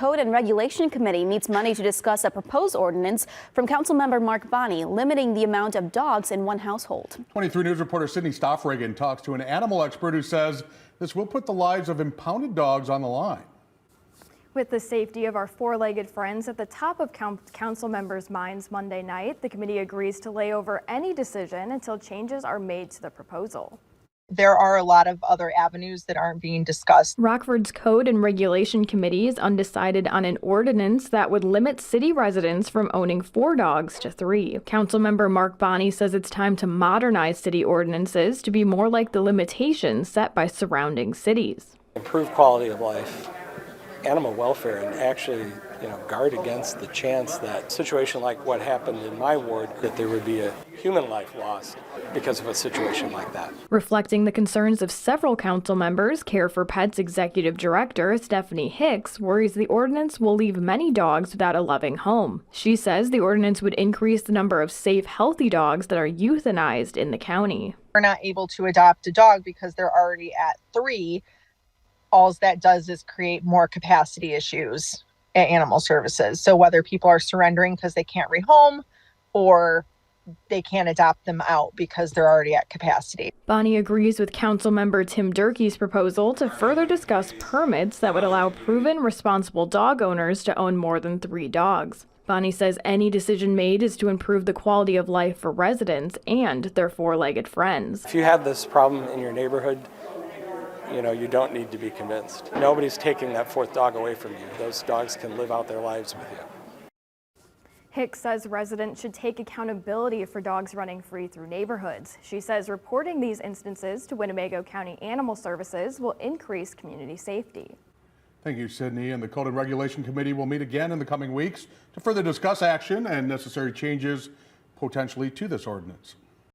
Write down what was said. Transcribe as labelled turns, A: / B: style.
A: Code and Regulation Committee meets Monday to discuss a proposed ordinance from Councilmember Mark Bonney limiting the amount of dogs in one household.
B: 23 News reporter Sydney Stoffregan talks to an animal expert who says this will put the lives of impounded dogs on the line.
C: With the safety of our four-legged friends at the top of council members' minds Monday night, the committee agrees to lay over any decision until changes are made to the proposal.
D: There are a lot of other avenues that aren't being discussed.
C: Rockford's Code and Regulation Committee is undecided on an ordinance that would limit city residents from owning 4 dogs to 3. Councilmember Mark Bonney says it's time to modernize city ordinances to be more like the limitations set by surrounding cities.
E: Improve quality of life, animal welfare, and actually, guard against the chance that a situation like what happened in my ward, that there would be a human life lost because of a situation like that.
C: Reflecting the concerns of several council members, Care for Pets Executive Director Stephanie Hicks worries the ordinance will leave many dogs without a loving home. She says the ordinance would increase the number of safe, healthy dogs that are euthanized in the county.
D: We're not able to adopt a dog because they're already at 3. All that does is create more capacity issues at animal services. So whether people are surrendering because they can't rehome or they can't adopt them out because they're already at capacity.
C: Bonney agrees with Councilmember Tim Durkee's proposal to further discuss permits that would allow proven responsible dog owners to own more than 3 dogs. Bonney says any decision made is to improve the quality of life for residents and their four-legged friends.
E: If you have this problem in your neighborhood, you don't need to be convinced. Nobody's taking that 4th dog away from you. Those dogs can live out their lives with you.
C: Hicks says residents should take accountability for dogs running free through neighborhoods. She says reporting these instances to Winnebago County Animal Services will increase community safety.
B: Thank you, Sydney. And the Code and Regulation Committee will meet again in the coming weeks to further discuss action and necessary changes potentially to this ordinance.